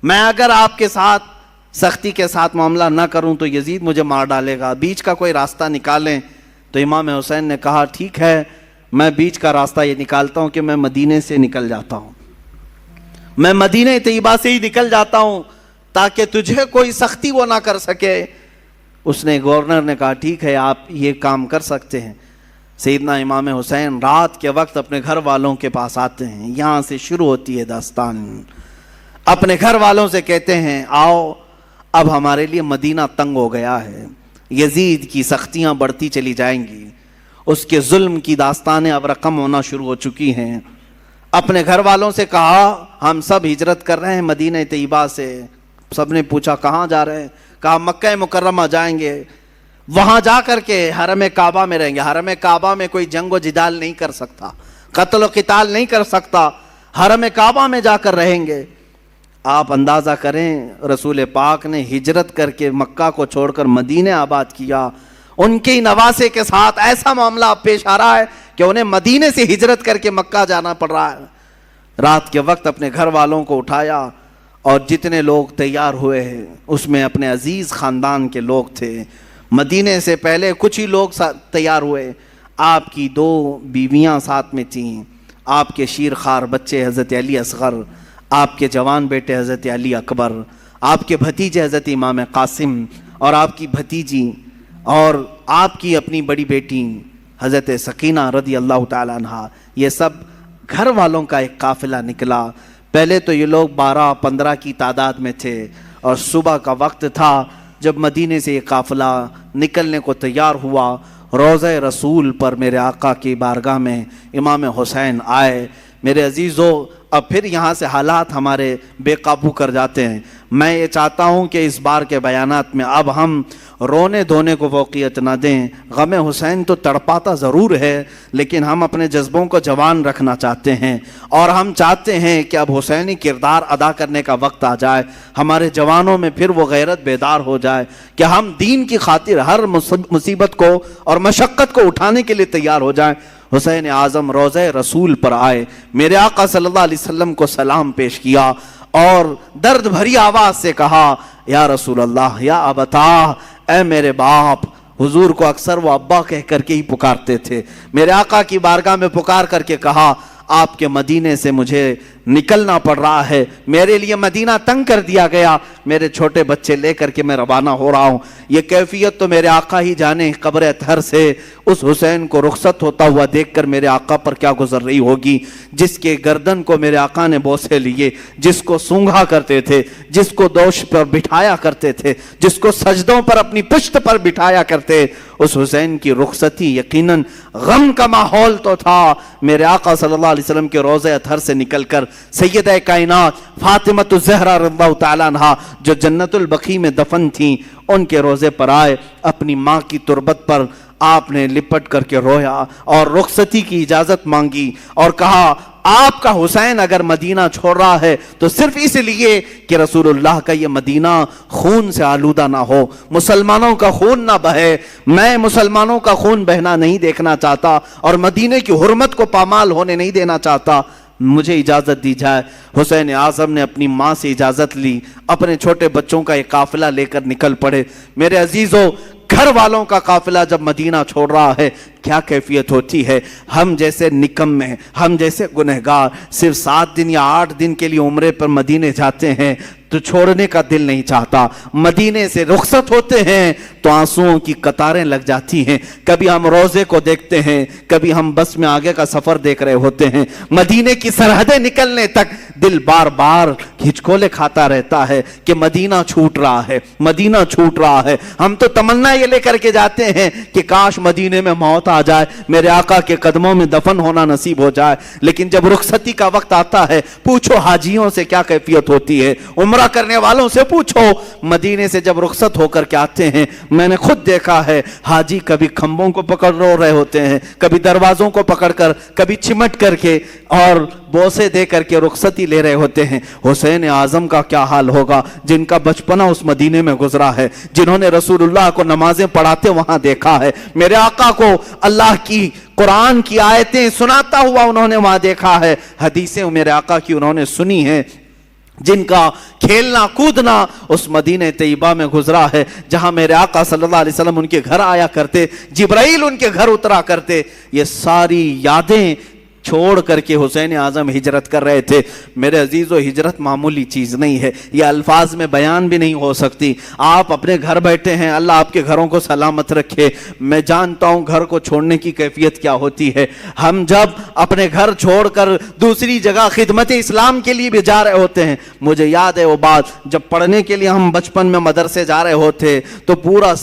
میں اگر آپ کے ساتھ سختی کے ساتھ معاملہ نہ کروں تو یزید مجھے مار ڈالے گا، بیچ کا کوئی راستہ نکالیں۔ تو امام حسین نے کہا ٹھیک ہے، میں بیچ کا راستہ یہ نکالتا ہوں کہ میں مدینے سے نکل جاتا ہوں، میں مدینہ طیبہ سے ہی نکل جاتا ہوں تاکہ تجھے کوئی سختی وہ نہ کر سکے۔ اس نے گورنر نے کہا ٹھیک ہے، آپ یہ کام کر سکتے ہیں۔ سیدنا امام حسین رات کے وقت اپنے گھر والوں کے پاس آتے ہیں، یہاں سے شروع ہوتی ہے داستان۔ اپنے گھر والوں سے کہتے ہیں آؤ اب ہمارے لیے مدینہ تنگ ہو گیا ہے، یزید کی سختیاں بڑھتی چلی جائیں گی، اس کے ظلم کی داستانیں اب رقم ہونا شروع ہو چکی ہیں۔ اپنے گھر والوں سے کہا ہم سب ہجرت کر رہے ہیں مدینہ طیبہ سے۔ سب نے پوچھا کہاں جا رہے ہیں؟ کہا مکہ مکرمہ جائیں گے، وہاں جا کر کے حرم کعبہ میں رہیں گے۔ حرم کعبہ میں کوئی جنگ و جدال نہیں کر سکتا، قتل و قتال نہیں کر سکتا، حرم کعبہ میں جا کر رہیں گے۔ آپ اندازہ کریں رسول پاک نے ہجرت کر کے مکہ کو چھوڑ کر مدینہ آباد کیا، ان کے نواسے کے ساتھ ایسا معاملہ پیش آ رہا ہے کہ انہیں مدینے سے ہجرت کر کے مکہ جانا پڑ رہا ہے۔ رات کے وقت اپنے گھر والوں کو اٹھایا اور جتنے لوگ تیار ہوئے ہیں اس میں اپنے عزیز خاندان کے لوگ تھے۔ مدینے سے پہلے کچھ ہی لوگ تیار ہوئے، آپ کی 2 بیویاں ساتھ میں تھیں، آپ کے شیرخوار بچے حضرت علی اصغر، آپ کے جوان بیٹے حضرت علی اکبر، آپ کے بھتیجے حضرت امام قاسم اور آپ کی بھتیجی اور آپ کی اپنی بڑی بیٹی حضرت سکینہ رضی اللہ تعالیٰ عنہ، یہ سب گھر والوں کا ایک قافلہ نکلا۔ پہلے تو یہ لوگ 12-15 کی تعداد میں تھے اور صبح کا وقت تھا جب مدینے سے یہ قافلہ نکلنے کو تیار ہوا۔ روضہ رسول پر میرے آقا کی بارگاہ میں امام حسین آئے۔ میرے عزیزو اب پھر یہاں سے حالات ہمارے بے قابو کر جاتے ہیں۔ میں یہ چاہتا ہوں کہ اس بار کے بیانات میں اب ہم رونے دھونے کو فوقیت نہ دیں۔ غم حسین تو تڑپاتا ضرور ہے لیکن ہم اپنے جذبوں کو جوان رکھنا چاہتے ہیں اور ہم چاہتے ہیں کہ اب حسینی کردار ادا کرنے کا وقت آ جائے، ہمارے جوانوں میں پھر وہ غیرت بیدار ہو جائے کہ ہم دین کی خاطر ہر مصیبت کو اور مشقت کو اٹھانے کے لیے تیار ہو جائیں۔ حسین اعظم روضہ رسول پر آئے، میرے آقا صلی اللہ علیہ وسلم کو سلام پیش کیا اور درد بھری آواز سے کہا یا رسول اللہ یا ابتا، اے میرے باپ۔ حضور کو اکثر وہ ابا کہہ کر کے ہی پکارتے تھے۔ میرے آقا کی بارگاہ میں پکار کر کے کہا آپ کے مدینے سے مجھے نکلنا پڑ رہا ہے، میرے لیے مدینہ تنگ کر دیا گیا، میرے چھوٹے بچے لے کر کے میں روانہ ہو رہا ہوں۔ یہ کیفیت تو میرے آقا ہی جانے، قبر اطہر سے اس حسین کو رخصت ہوتا ہوا دیکھ کر میرے آقا پر کیا گزر رہی ہوگی، جس کے گردن کو میرے آقا نے بوسے لیے، جس کو سونگھا کرتے تھے، جس کو دوش پر بٹھایا کرتے تھے، جس کو سجدوں پر اپنی پشت پر بٹھایا کرتے۔ اس حسین کی رخصتی یقیناً غم کا ماحول تو تھا۔ میرے آقا صلی اللہ علیہ وسلم کے روضہ اطہر سے نکل کر سیدہ کائنات فاطمہ الزہرا رضی اللہ تعالیٰ عنہا جو جنت البقیع میں دفن تھیں، ان کے روضے پر آئے، اپنی ماں کی تربت پر آپ نے لپٹ کر کے رویا اور رخصتی کی اجازت مانگی اور کہا آپ کا حسین اگر مدینہ چھوڑ رہا ہے تو صرف اس لیے کہ رسول اللہ کا یہ مدینہ خون سے آلودہ نہ ہو، مسلمانوں کا خون نہ بہے، میں مسلمانوں کا خون بہنا نہیں دیکھنا چاہتا اور مدینے کی حرمت کو پامال ہونے نہیں دینا چاہتا، مجھے اجازت دی جائے۔ حسین اعظم نے اپنی ماں سے اجازت لی، اپنے چھوٹے بچوں کا ایک قافلہ لے کر نکل پڑے۔ میرے عزیزو گھر والوں کا قافلہ جب مدینہ چھوڑ رہا ہے کیا کیفیت ہوتی ہے۔ ہم جیسے نکمے، ہم جیسے گنہگار صرف 7 دن یا 8 دن کے لیے عمرے پر مدینے جاتے ہیں تو چھوڑنے کا دل نہیں چاہتا، مدینے سے رخصت ہوتے ہیں تو آنسوؤں کی قطاریں لگ جاتی ہیں۔ کبھی ہم روزے کو دیکھتے ہیں، کبھی ہم بس میں آگے کا سفر دیکھ رہے ہوتے ہیں، مدینے کی سرحدیں نکلنے تک دل بار بار ہچکولے کھاتا رہتا ہے کہ مدینہ چھوٹ رہا ہے، مدینہ چھوٹ رہا ہے۔ ہم تو تمنا یہ لے کر کے جاتے ہیں کہ کاش مدینے میں موت آ جائے، میرے آقا کے قدموں میں دفن ہونا نصیب ہو جائے، لیکن جب رخصتی کا وقت آتا ہے پوچھو حاجیوں سے کیا کیفیت ہوتی ہے، عمرہ کرنے والوں سے پوچھو، مدینے سے جب رخصت ہو کر کے آتے ہیں میں نے خود دیکھا ہے حاجی کبھی کھمبوں کو پکڑ رو رہے ہوتے ہیں، کبھی دروازوں کو پکڑ کر، کبھی چمٹ کر کے اور بوسے دے کر کے رخصتی لے رہے ہوتے ہیں۔ حسین اعظم کا کیا حال ہوگا جن کا بچپنا اس مدینے میں گزرا ہے، جنہوں نے رسول اللہ کو نمازیں پڑھاتے وہاں دیکھا ہے، میرے آقا کو اللہ کی قرآن کی آیتیں سناتا ہوا انہوں نے وہاں دیکھا ہے، حدیثیں میرے آقا کی انہوں نے سنی ہیں۔ جن کا کھیلنا کودنا اس مدینہ طیبہ میں گزرا ہے جہاں میرے آقا صلی اللہ علیہ وسلم ان کے گھر آیا کرتے، جبرائیل ان کے گھر اترا کرتے. یہ ساری یادیں چھوڑ کر کے حسین اعظم ہجرت کر رہے تھے. میرے عزیزو، ہجرت معمولی چیز نہیں ہے، یہ الفاظ میں بیان بھی نہیں ہو سکتی. آپ اپنے گھر بیٹھے ہیں، اللہ آپ کے گھروں کو سلامت رکھے. میں جانتا ہوں گھر کو چھوڑنے کی کیفیت کیا ہوتی ہے. ہم جب اپنے گھر چھوڑ کر دوسری جگہ خدمت اسلام کے لیے بھی جا رہے ہوتے ہیں، مجھے یاد ہے وہ بات جب پڑھنے کے لیے ہم بچپن میں مدرسے جا رہے ہوتے تو پورا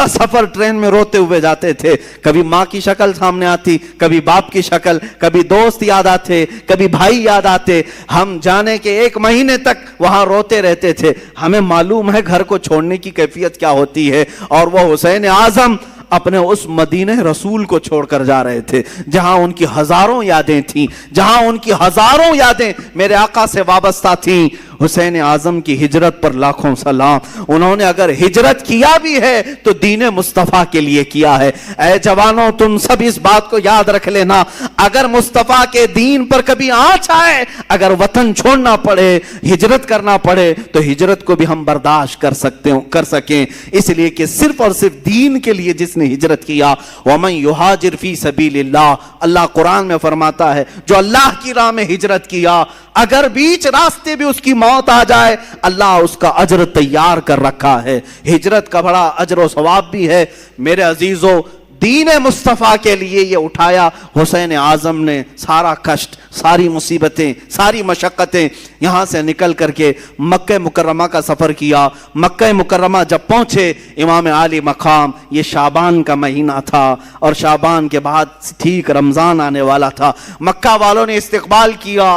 سفر ٹرین میں روتے ہوئے جاتے تھے. کبھی ماں کی شکل سامنے آتی، کبھی باپ کی شکل، کبھی دوست یاد آتے، کبھی بھائی یاد آتے. ہم جانے کے 1 مہینے تک وہاں روتے رہتے تھے. ہمیں معلوم ہے گھر کو چھوڑنے کی کیفیت کیا ہوتی ہے. اور وہ حسین اعظم اپنے اس مدینہ رسول کو چھوڑ کر جا رہے تھے جہاں ان کی ہزاروں یادیں تھیں، جہاں ان کی ہزاروں یادیں میرے آقا سے وابستہ تھیں. حسین اعظم کی ہجرت پر لاکھوں سلام. انہوں نے اگر ہجرت کیا بھی ہے تو دین مصطفیٰ کے لیے کیا ہے. اے جوانوں، تم سب اس بات کو یاد رکھ لینا، اگر مصطفیٰ کے دین پر کبھی آنچ آئے، اگر وطن چھوڑنا پڑے، ہجرت کرنا پڑے، تو ہجرت کو بھی ہم برداشت کر سکیں. اس لیے کہ صرف اور صرف دین کے لیے جس نے ہجرت کیا، وَمَن يُهَاجِرْ فِي سَبِيلِ اللَّهِ، اللہ قرآن میں فرماتا ہے جو اللہ کی راہ میں ہجرت کیا، اگر بیچ راستے بھی اس کی موت آ جائے، اللہ اس کا اجر تیار کر رکھا ہے. ہجرت کا بڑا اجر و ثواب بھی ہے. میرے عزیزو، دین مصطفیٰ کے لیے یہ اٹھایا حسین اعظم نے سارا کشٹ، ساری مصیبتیں، ساری مشقتیں. یہاں سے نکل کر کے مکہ مکرمہ کا سفر کیا. مکہ مکرمہ جب پہنچے، امام عالی مقام، یہ شعبان کا مہینہ تھا اور شعبان کے بعد ٹھیک رمضان آنے والا تھا. مکہ والوں نے استقبال کیا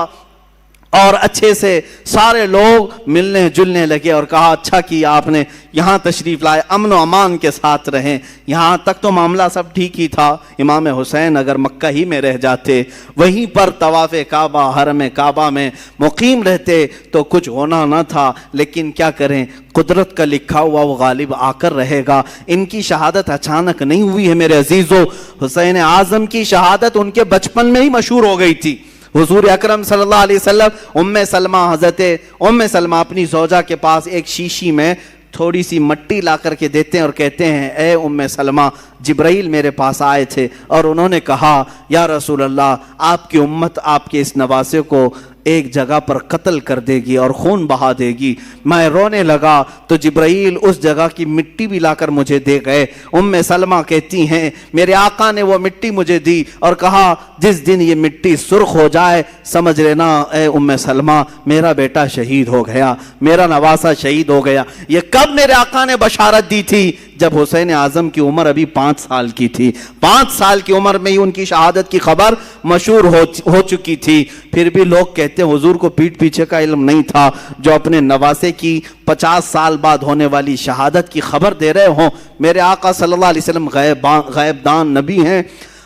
اور اچھے سے سارے لوگ ملنے جلنے لگے اور کہا اچھا کیا آپ نے یہاں تشریف لائے، امن و امان کے ساتھ رہیں. یہاں تک تو معاملہ سب ٹھیک ہی تھا. امام حسین اگر مکہ ہی میں رہ جاتے، وہیں پر طواف کعبہ، حرم کعبہ میں مقیم رہتے تو کچھ ہونا نہ تھا. لیکن کیا کریں، قدرت کا لکھا ہوا وہ غالب آ کر رہے گا. ان کی شہادت اچانک نہیں ہوئی ہے میرے عزیزو. حسین اعظم کی شہادت ان کے بچپن میں ہی مشہور ہو گئی تھی. حضور اکرم صلی اللہ علیہ وسلم حضرت ام سلمہ اپنی زوجہ کے پاس ایک شیشی میں تھوڑی سی مٹی لا کر کے دیتے ہیں اور کہتے ہیں اے ام سلمہ، جبرائیل میرے پاس آئے تھے اور انہوں نے کہا یا رسول اللہ، آپ کی امت آپ کے اس نواسے کو ایک جگہ پر قتل کر دے گی اور خون بہا دے گی. میں رونے لگا تو جبرائیل اس جگہ کی مٹی بھی لا کر مجھے دے گئے. ام سلمہ کہتی ہیں میرے آقا نے وہ مٹی مجھے دی اور کہا جس دن یہ مٹی سرخ ہو جائے سمجھ لینا اے ام سلمہ میرا بیٹا شہید ہو گیا، میرا نواسہ شہید ہو گیا. یہ کب میرے آقا نے بشارت دی تھی؟ جب حسین اعظم کی عمر ابھی 5 سال کی تھی. 5 سال کی عمر میں ہی ان کی شہادت کی خبر مشہور ہو چکی تھی. پھر بھی لوگ کہتے ہیں حضور کو پیٹھ پیچھے کا علم نہیں تھا جو اپنے نواسے کی 50 سال بعد ہونے والی شہادت کی خبر دے رہے ہوں. میرے آقا صلی اللہ علیہ وسلم غیب دان نبی ہیں.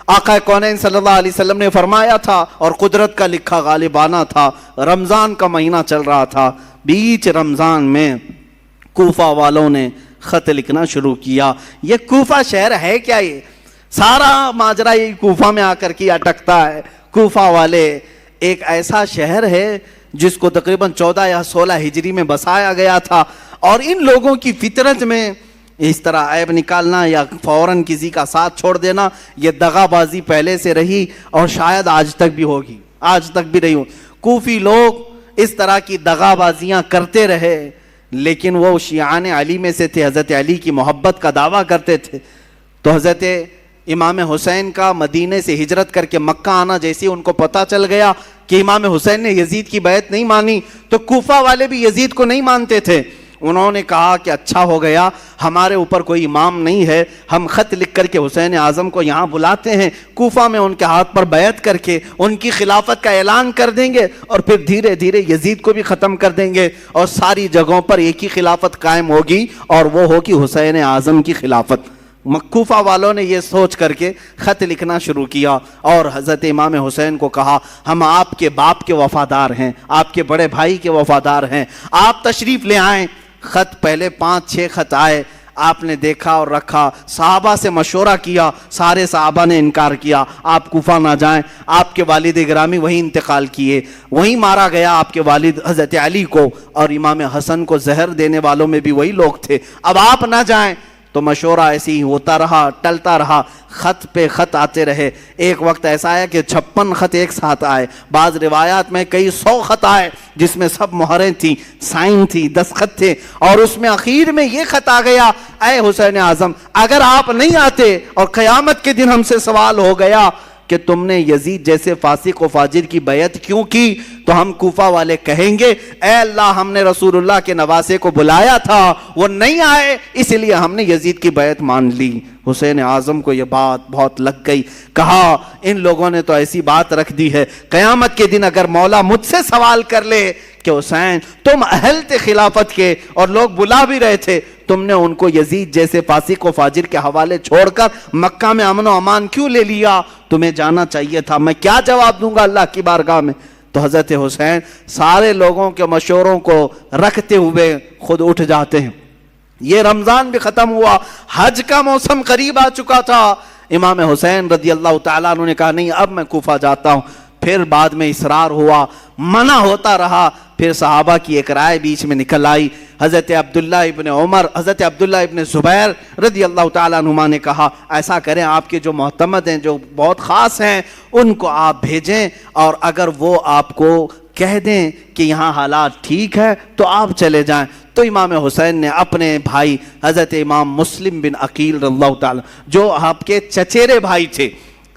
آقا کونین صلی اللہ علیہ وسلم نے فرمایا تھا اور قدرت کا لکھا غالبانہ تھا. رمضان کا مہینہ چل رہا تھا. بیچ رمضان میں کوفہ والوں نے خط لکھنا شروع کیا. یہ کوفہ شہر ہے کیا؟ یہ سارا ماجرا یہ کوفہ میں آ کر کے اٹکتا ہے. کوفہ والے ایک ایسا شہر ہے جس کو تقریباً 14 یا 16 ہجری میں بسایا گیا تھا. اور ان لوگوں کی فطرت میں اس طرح عیب نکالنا یا فوراً کسی کا ساتھ چھوڑ دینا، یہ دغا بازی پہلے سے رہی اور شاید آج تک بھی ہوگی، آج تک بھی رہی ہوں. کوفی لوگ اس طرح کی دغا بازیاں کرتے رہے، لیکن وہ شیعان علی میں سے تھے، حضرت علی کی محبت کا دعویٰ کرتے تھے. تو حضرت امام حسین کا مدینے سے ہجرت کر کے مکہ آنا جیسے ان کو پتہ چل گیا کہ امام حسین نے یزید کی بیعت نہیں مانی، تو کوفہ والے بھی یزید کو نہیں مانتے تھے. انہوں نے کہا کہ اچھا ہو گیا ہمارے اوپر کوئی امام نہیں ہے، ہم خط لکھ کر کے حسین اعظم کو یہاں بلاتے ہیں، کوفہ میں ان کے ہاتھ پر بیعت کر کے ان کی خلافت کا اعلان کر دیں گے اور پھر دھیرے دھیرے یزید کو بھی ختم کر دیں گے اور ساری جگہوں پر ایک ہی خلافت قائم ہوگی اور وہ ہوگی حسین اعظم کی خلافت. کوفہ والوں نے یہ سوچ کر کے خط لکھنا شروع کیا اور حضرت امام حسین کو کہا ہم آپ کے باپ کے وفادار ہیں، آپ کے بڑے بھائی کے وفادار ہیں، آپ تشریف لے آئیں. خط پہلے 5-6 خط آئے. آپ نے دیکھا اور رکھا، صحابہ سے مشورہ کیا، سارے صحابہ نے انکار کیا، آپ کوفہ نہ جائیں۔ آپ کے والد گرامی وہیں انتقال کیے، وہیں مارا گیا آپ کے والد حضرت علی کو، اور امام حسن کو زہر دینے والوں میں بھی وہی لوگ تھے۔ اب آپ نہ جائیں تو مشورہ ایسے ہی ہوتا رہا، ٹلتا رہا، خط پہ خط آتے رہے۔ ایک وقت ایسا آیا کہ 56 خط ایک ساتھ آئے، بعض روایات میں کئی 100 خط آئے، جس میں سب مہریں تھیں، سائن تھی، دستخط تھے، اور اس میں اخیر میں یہ خط آ گیا، اے حسین اعظم اگر آپ نہیں آتے اور قیامت کے دن ہم سے سوال ہو گیا کہ تم نے یزید جیسے فاسق و فاجر کی بیعت کیوں کی، تو ہم کوفہ والے کہیں گے اے اللہ ہم نے رسول اللہ کے نواسے کو بلایا تھا، وہ نہیں آئے، اس لیے ہم نے یزید کی بیعت مان لی۔ حسین اعظم کو یہ بات بہت لگ گئی، کہا ان لوگوں نے تو ایسی بات رکھ دی ہے، قیامت کے دن اگر مولا مجھ سے سوال کر لے کہ حسین تم اہل تھے خلافت کے اور لوگ بلا بھی رہے تھے، تم نے ان کو یزید جیسے فاسق و فاجر کے حوالے چھوڑ کر مکہ میں امن و امان کیوں لے لیا، تمہیں جانا چاہیے تھا، میں کیا جواب دوں گا اللہ کی بارگاہ میں؟ تو حضرت حسین سارے لوگوں کے مشوروں کو رکھتے ہوئے خود اٹھ جاتے ہیں۔ یہ رمضان بھی ختم ہوا، حج کا موسم قریب آ چکا تھا، امام حسین رضی اللہ تعالیٰ عنہ نے کہا نہیں اب میں کوفہ جاتا ہوں، پھر بعد میں اصرار ہوا، منع ہوتا رہا، پھر صحابہ کی ایک رائے بیچ میں نکل آئی، حضرت عبداللہ ابن عمر، حضرت عبداللہ ابن زبیر رضی اللہ تعالیٰ عنہما نے کہا ایسا کریں آپ کے جو معتمد ہیں جو بہت خاص ہیں ان کو آپ بھیجیں، اور اگر وہ آپ کو کہہ دیں کہ یہاں حالات ٹھیک ہے تو آپ چلے جائیں۔ تو امام حسین نے اپنے بھائی حضرت امام مسلم بن عقیل رضی اللہ تعالیٰ جو آپ کے چچیرے بھائی تھے،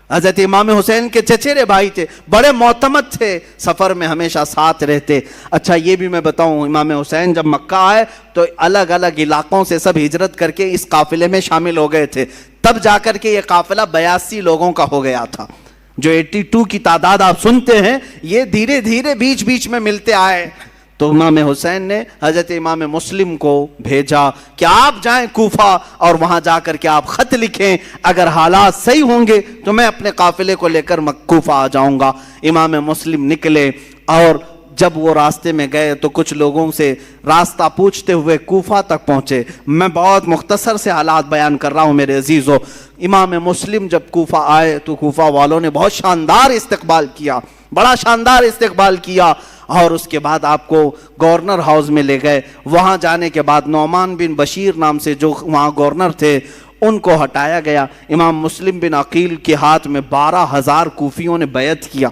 حضرت امام حسین کے چچیرے بھائی تھے، بڑے معتمد تھے، سفر میں ہمیشہ ساتھ رہتے۔ اچھا یہ بھی میں بتاؤں، امام حسین جب مکہ آئے تو الگ الگ علاقوں سے سب ہجرت کر کے اس قافلے میں شامل ہو گئے تھے، تب جا کر کے یہ قافلہ 82 لوگوں کا ہو گیا تھا۔ جو 82 کی تعداد آپ سنتے ہیں یہ دھیرے دھیرے بیچ بیچ میں ملتے آئے۔ تو امام حسین نے حضرت امام مسلم کو بھیجا کہ آپ جائیں کوفہ اور وہاں جا کر کے آپ خط لکھیں، اگر حالات صحیح ہوں گے تو میں اپنے قافلے کو لے کر کوفہ آ جاؤں گا۔ امام مسلم نکلے اور جب وہ راستے میں گئے تو کچھ لوگوں سے راستہ پوچھتے ہوئے کوفہ تک پہنچے۔ میں بہت مختصر سے حالات بیان کر رہا ہوں میرے عزیزو۔ امام مسلم جب کوفہ آئے تو کوفہ والوں نے بہت شاندار استقبال کیا، بڑا شاندار استقبال کیا، اور اس کے بعد آپ کو گورنر ہاؤس میں لے گئے۔ وہاں جانے کے بعد نعمان بن بشیر نام سے جو وہاں گورنر تھے ان کو ہٹایا گیا۔ امام مسلم بن عقیل کے ہاتھ میں 12,000 کوفیوں نے بیعت کیا۔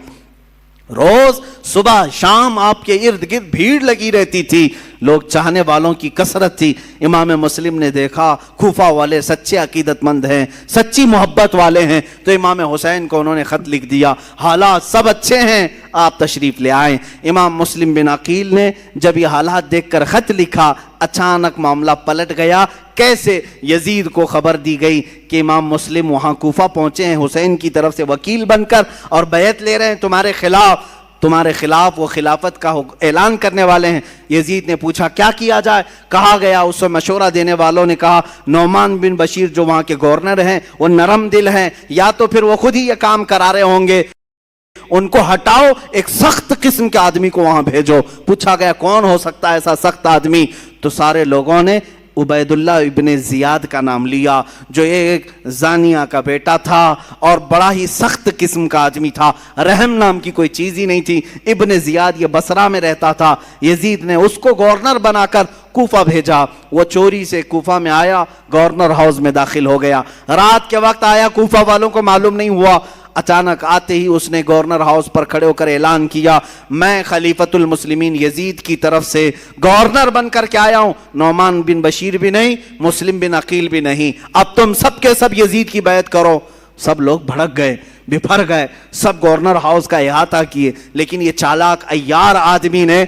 روز صبح شام آپ کے ارد گرد بھیڑ لگی رہتی تھی، لوگ چاہنے والوں کی کثرت تھی۔ امام مسلم نے دیکھا کوفہ والے سچے عقیدت مند ہیں، سچی محبت والے ہیں، تو امام حسین کو انہوں نے خط لکھ دیا، حالات سب اچھے ہیں آپ تشریف لے آئیں۔ امام مسلم بن عقیل نے جب یہ حالات دیکھ کر خط لکھا، اچانک معاملہ پلٹ گیا۔ کیسے؟ یزید کو خبر دی گئی کہ امام مسلم وہاں کوفہ پہنچے ہیں حسین کی طرف سے وکیل بن کر اور بیعت لے رہے ہیں تمہارے خلاف وہ خلافت کا اعلان کرنے والے ہیں۔ یزید نے پوچھا کیا کیا جائے؟ کہا گیا، اس سے مشورہ دینے والوں نے کہا نعمان بن بشیر جو وہاں کے گورنر ہیں وہ نرم دل ہیں، یا تو پھر وہ خود ہی یہ کام کرا رہے ہوں گے، ان کو ہٹاؤ، ایک سخت قسم کے آدمی کو وہاں بھیجو۔ پوچھا گیا کون ہو سکتا ہے ایسا سخت آدمی؟ تو سارے لوگوں نے عبید اللہ ابن زیاد کا نام لیا، جو ایک زانیہ کا بیٹا تھا اور بڑا ہی سخت قسم کا آدمی تھا، رحم نام کی کوئی چیز ہی نہیں تھی۔ ابن زیاد یہ بصرہ میں رہتا تھا، یزید نے اس کو گورنر بنا کر کوفہ بھیجا۔ وہ چوری سے کوفہ میں آیا، گورنر ہاؤس میں داخل ہو گیا، رات کے وقت آیا، کوفہ والوں کو معلوم نہیں ہوا۔ اچانک آتے ہی اس نے گورنر ہاؤس پر کھڑے ہو کر اعلان کیا میں خلیفۃ المسلمین یزید کی طرف سے گورنر بن کر کے آیا ہوں، نعمان بن بشیر بھی نہیں، مسلم بن عقیل بھی نہیں، اب تم سب کے سب یزید کی بیعت کرو۔ سب لوگ بھڑک گئے، بپھر گئے، سب گورنر ہاؤس کا احاطہ کیے، لیکن یہ چالاک عیار آدمی نے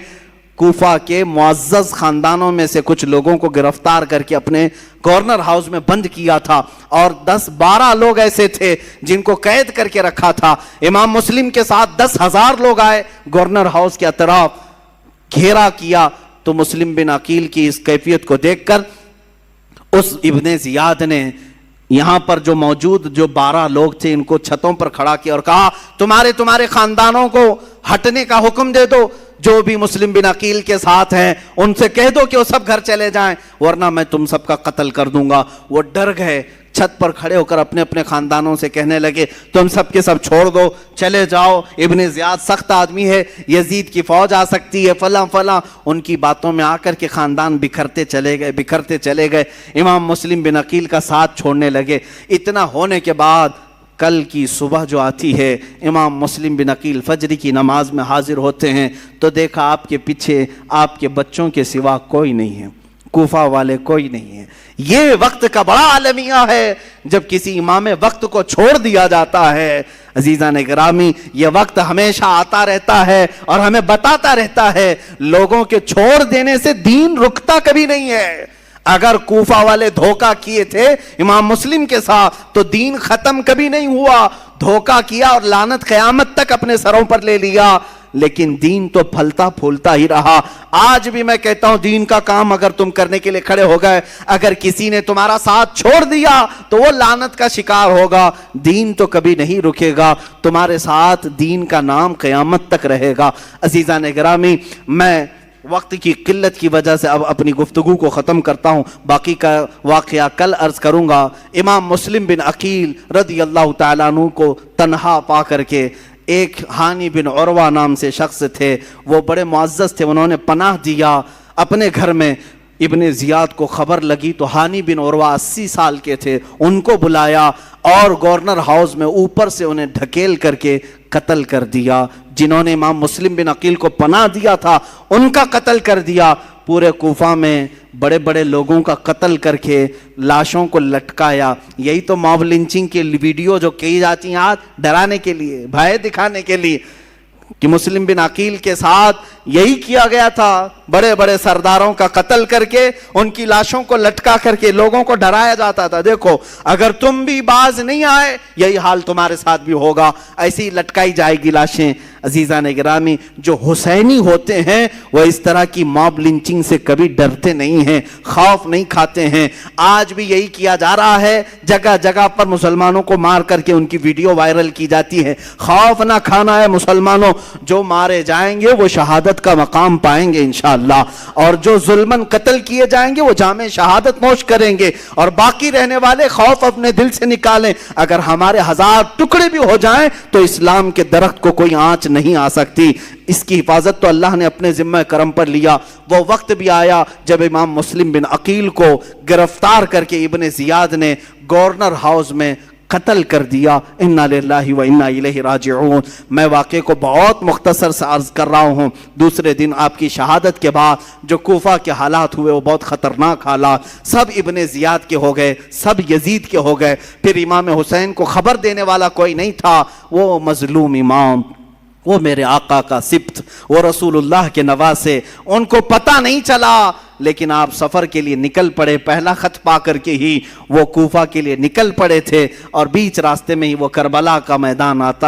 کوفہ کے معزز خاندانوں میں سے کچھ لوگوں کو گرفتار کر کے اپنے گورنر ہاؤس میں بند کیا تھا، اور 10-12 لوگ ایسے تھے جن کو قید کر کے رکھا تھا۔ امام مسلم کے ساتھ 10,000 لوگ آئے، گورنر ہاؤس کے اطراف گھیرا کیا۔ تو مسلم بن عقیل کی اس کیفیت کو دیکھ کر اس ابن زیاد نے یہاں پر جو موجود جو 12 لوگ تھے ان کو چھتوں پر کھڑا کیا اور کہا تمہارے خاندانوں کو ہٹنے کا حکم دے دو، جو بھی مسلم بن عقیل کے ساتھ ہیں ان سے کہہ دو کہ وہ سب گھر چلے جائیں ورنہ میں تم سب کا قتل کر دوں گا۔ وہ ڈر گئے، چھت پر کھڑے ہو کر اپنے اپنے خاندانوں سے کہنے لگے تم سب کے سب چھوڑ دو، چلے جاؤ، ابن زیاد سخت آدمی ہے، یزید کی فوج آ سکتی ہے، فلاں فلاں۔ ان کی باتوں میں آ کر کے خاندان بکھرتے چلے گئے، امام مسلم بن عقیل کا ساتھ چھوڑنے لگے۔ اتنا ہونے کے بعد کل کی صبح جو آتی ہے، امام مسلم بن عقیل فجر کی نماز میں حاضر ہوتے ہیں تو دیکھا آپ کے پیچھے آپ کے بچوں کے سوا کوئی نہیں ہے، کوفہ والے کوئی نہیں ہے۔ یہ وقت کا بڑا عالمیہ ہے جب کسی امام وقت کو چھوڑ دیا جاتا ہے۔ عزیزان گرامی، یہ وقت ہمیشہ آتا رہتا ہے اور ہمیں بتاتا رہتا ہے لوگوں کے چھوڑ دینے سے دین رکتا کبھی نہیں ہے۔ اگر کوفہ والے دھوکہ کیے تھے امام مسلم کے ساتھ تو دین ختم کبھی نہیں ہوا، دھوکہ کیا اور لعنت قیامت تک اپنے سروں پر لے لیا، لیکن دین تو پھلتا پھولتا ہی رہا۔ آج بھی میں کہتا ہوں دین کا کام اگر تم کرنے کے لیے کھڑے ہو گئے، اگر کسی نے تمہارا ساتھ چھوڑ دیا تو وہ لعنت کا شکار ہوگا، دین تو کبھی نہیں رکے گا، تمہارے ساتھ دین کا نام قیامت تک رہے گا۔ عزیزان گرامی، میں وقت کی قلت کی وجہ سے اب اپنی گفتگو کو ختم کرتا ہوں، باقی کا واقعہ کل عرض کروں گا۔ امام مسلم بن عقیل رضی اللہ تعالیٰ عنہ کو تنہا پا کر کے ایک ہانی بن عروہ نام سے شخص تھے، وہ بڑے معزز تھے، انہوں نے پناہ دیا اپنے گھر میں۔ ابن زیاد کو خبر لگی تو ہانی بن عروہ 80 سال کے تھے، ان کو بلایا اور گورنر ہاؤس میں اوپر سے انہیں ڈھکیل کر کے قتل کر دیا۔ جنہوں نے امام مسلم بن عقیل کو پناہ دیا تھا ان کا قتل کر دیا۔ پورے کوفہ میں بڑے بڑے لوگوں کا قتل کر کے لاشوں کو لٹکایا۔ یہی تو موب لنچنگ کی ویڈیو جو کی جاتی ہیں آج، ڈرانے کے لیے، بھائے دکھانے کے لیے، کہ مسلم بن عقیل کے ساتھ یہی کیا گیا تھا، بڑے بڑے سرداروں کا قتل کر کے ان کی لاشوں کو لٹکا کر کے لوگوں کو ڈرایا جاتا تھا، دیکھو اگر تم بھی باز نہیں آئے یہی حال تمہارے ساتھ بھی ہوگا، ایسی لٹکائی جائے گی لاشیں۔ عزیزان گرامی، جو حسینی ہوتے ہیں وہ اس طرح کی موب لنچنگ سے کبھی ڈرتے نہیں ہیں، خوف نہیں کھاتے ہیں۔ آج بھی یہی کیا جا رہا ہے، جگہ جگہ پر مسلمانوں کو مار کر کے ان کی ویڈیو وائرل کی جاتی ہے۔ خوف نہ کھانا ہے مسلمانوں، جو مارے جائیں گے وہ شہادت کا مقام پائیں گے انشاءاللہ، اور جو ظلماً قتل کیے جائیں گے وہ جامع شہادت نوش کریں گے، اور باقی رہنے والے خوف اپنے دل سے نکالیں۔ اگر ہمارے 1000 ٹکڑے بھی ہو جائیں تو اسلام کے درخت کو کوئی آنچ نہیں آ سکتی، اس کی حفاظت تو اللہ نے اپنے ذمہ کرم پر لیا۔ وہ وقت بھی آیا جب امام مسلم بن عقیل کو گرفتار کر کے ابن زیاد نے گورنر ہاؤس میں قتل کر دیا۔ انا للہ و انا الیہ راجعون۔ میں واقعے کو بہت مختصر سے عرض کر رہا ہوں۔ دوسرے دن آپ کی شہادت کے بعد جو کوفہ کے حالات ہوئے وہ بہت خطرناک حالات، سب ابن زیاد کے ہو گئے، سب یزید کے ہو گئے۔ پھر امام حسین کو خبر دینے والا کوئی نہیں تھا، وہ مظلوم امام، وہ میرے آقا کا سبط، وہ رسول اللہ کے نواسے، ان کو پتہ نہیں چلا، لیکن آپ سفر کے لیے نکل پڑے۔ پہلا خط پا کر کے ہی وہ کوفہ کے لیے نکل پڑے تھے، اور بیچ راستے میں ہی وہ کربلا کا میدان آتا